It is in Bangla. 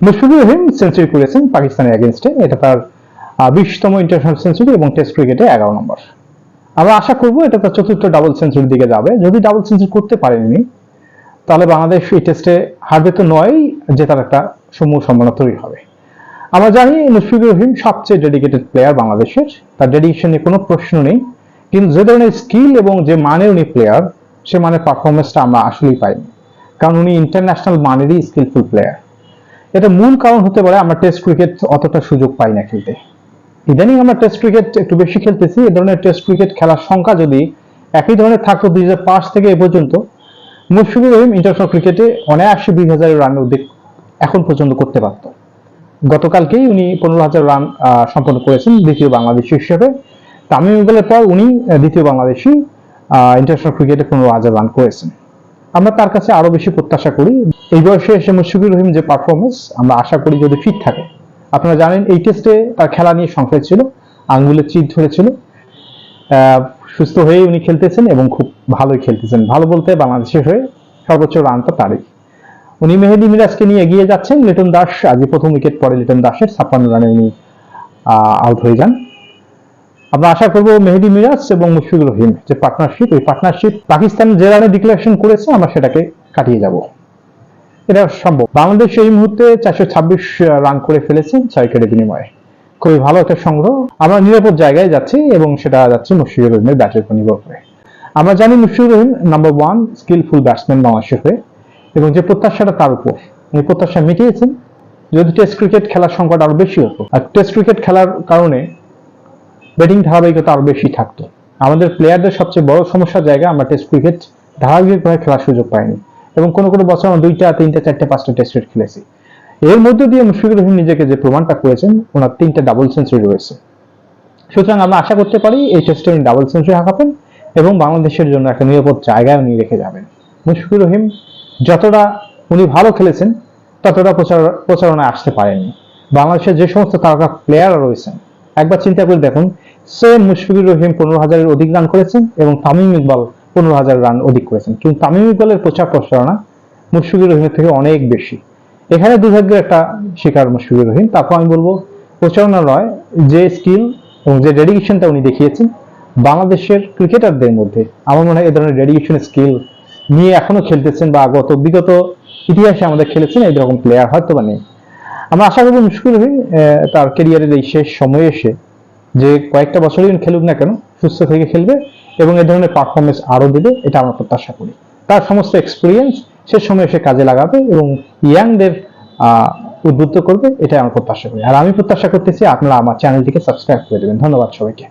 মুশফিকুর রহিম সেঞ্চুরি করেছেন পাকিস্তানের এগেনস্টে, এটা তার 20তম ইন্টারন্যাশনাল সেঞ্চুরি এবং টেস্ট ক্রিকেটে 11 নম্বর। আমরা আশা করব এটা তার চতুর্থ ডাবল সেঞ্চুরির দিকে যাবে। যদি ডাবল সেঞ্চুরি করতে পারেনি তাহলে বাংলাদেশ এই টেস্টে হারবে তো নয়, জেতার একটা সমূহ সম্ভাবনা তৈরি হবে। আমরা জানি মুশফিকুর রহিম সবচেয়ে ডেডিকেটেড প্লেয়ার বাংলাদেশের, তার ডেডিকেশন নিয়ে কোনো প্রশ্ন নেই, কিন্তু যে ধরনের স্কিল এবং যে মানের উনি প্লেয়ার, সে মানের পারফরমেন্সটা আমরা আসলেই পাইনি, কারণ উনি ইন্টারন্যাশনাল মানেরই স্কিলফুল প্লেয়ার। এটা মূল কারণ হতে পারে আমরা টেস্ট ক্রিকেট অতটা সুযোগ পাই না খেলতে। ইদানিং আমরা টেস্ট ক্রিকেট একটু বেশি খেলতেছি। এ ধরনের টেস্ট ক্রিকেট খেলার সংখ্যা যদি একই ধরনের থাকতো 2005 থেকে এ পর্যন্ত, মুশফিকুর রহিম ইন্টারন্যাশনাল ক্রিকেটে অনায়াসে 20,000 রানের অধিক এখন পর্যন্ত করতে পারত। গতকালকেই উনি 15,000 রান সম্পন্ন করেছেন দ্বিতীয় বাংলাদেশি হিসেবে। তামিম ইকবালের পর উনি দ্বিতীয় বাংলাদেশি ইন্টারন্যাশনাল ক্রিকেটে 15,000 রান করেছেন। আমরা তার কাছে আরো বেশি প্রত্যাশা করি। এই বয়সে এসে মুশফিকুর রহিম যে পারফরমেন্স, আমরা আশা করি যদি ফিট থাকে। আপনারা জানেন এই টেস্টে তার খেলা নিয়ে সংশয় ছিল, আঙ্গুলের চিট ধরেছিল। সুস্থ হয়ে উনি খেলতেছেন এবং খুব ভালোই খেলতেছেন। ভালো বলতে বাংলাদেশের হয়ে সর্বোচ্চ রানটা তারই। উনি মেহেদী মিরাজকে নিয়ে এগিয়ে যাচ্ছেন। লিটন দাস আজ প্রথম উইকেট পরে লিটন দাসের 56 রানে উনি আউট হয়ে যান। আমরা আশা করবো মেহেদী মিরাজ এবং মুশফিকুর রহিম যে পার্টনারশিপ, এই পার্টনারশিপ পাকিস্তান যে রানে ডিক্লারেশন করেছে আমরা সেটাকে কাটিয়ে যাব, এটা সম্ভব। বাংলাদেশ এই মুহূর্তে 426 রান করে ফেলেছেন 6 উইকেটের বিনিময়ে, খুবই ভালো একটা সংগ্রহ। আমরা নিরাপদ জায়গায় যাচ্ছি এবং সেটা যাচ্ছে মুশফিকুর রহিমের ব্যাটের উপর নির্ভর করে। আমরা জানি Mushfiqur Rahim number 1 skilful batsman বাংলাদেশের হয়ে, এবং যে প্রত্যাশাটা তার উপর, উনি প্রত্যাশা মিটিয়েছেন। যদি টেস্ট ক্রিকেট খেলার সংখ্যাটা আরো বেশি হতো, আর টেস্ট ক্রিকেট খেলার কারণে ব্যাটিং ধারাবাহিকতা আরো বেশি থাকতো। আমাদের প্লেয়ারদের সবচেয়ে বড় সমস্যার জায়গা, আমরা টেস্ট ক্রিকেট ধারাবাহিকভাবে খেলার সুযোগ পাইনি, এবং কোনো কোনো বছর আমরা 2টা 3টা 4টা 5টা টেস্ট খেলেছি। এর মধ্যে দিয়ে মুশফিকুর রহিম নিজেকে যে প্রমাণটা করেছেন, ওনার 3টা ডাবল সেঞ্চুরি রয়েছে। সুতরাং আমরা আশা করতে পারি এই টেস্টে উনি ডাবল সেঞ্চুরি হাঁকাবেন এবং বাংলাদেশের জন্য একটা নিরাপদ জায়গায় উনি রেখে যাবেন। মুশফিকুর রহিম যতটা উনি ভালো খেলেছেন ততটা প্রচারণায় আসতে পারেননি। বাংলাদেশের যে সমস্ত তারকা প্লেয়াররা রয়েছেন, একবার চিন্তা করে দেখুন, সেম মুশফিকুর রহিম 15,000-এর অধিক রান করেছেন এবং তামিম ইকবাল 15,000 রান অধিক করেছেন, কিন্তু তামিম ইকবালের প্রচারণা মুশফিকুর রহিমের থেকে অনেক বেশি। এখানে দুর্ভাগ্যের একটা শিকার মুশফিকুর রহিম। তারপর আমি বলবো প্রচারণা নয়, যে স্কিল এবং যে ডেডিকেশনটা উনি দেখিয়েছেন বাংলাদেশের ক্রিকেটারদের মধ্যে, আমার মনে হয় এই ধরনের ডেডিকেশন স্কিল নিয়ে এখনো খেলতেছেন বা বিগত ইতিহাসে আমাদের খেলেছেন এরকম প্লেয়ার হয়তো বা নেই। আমরা আশা করবো মুশফিকুর রহিম তার ক্যারিয়ারের এই শেষ সময়ে এসে যে কয়েকটা বছরই খেলুক না কেন, সুস্থ থেকে খেলবে এবং এ ধরনের পারফরমেন্স আরো দেবে, এটা আমরা প্রত্যাশা করি। তার সমস্ত এক্সপিরিয়েন্স শেষ সময় এসে কাজে লাগাবে এবং ইয়াংদের উদ্বুদ্ধ করবে, এটাই আমরা প্রত্যাশা করি। আর আমি প্রত্যাশা করতেছি আপনারা আমার চ্যানেলটিকে সাবস্ক্রাইব করে দেবেন। ধন্যবাদ সবাইকে।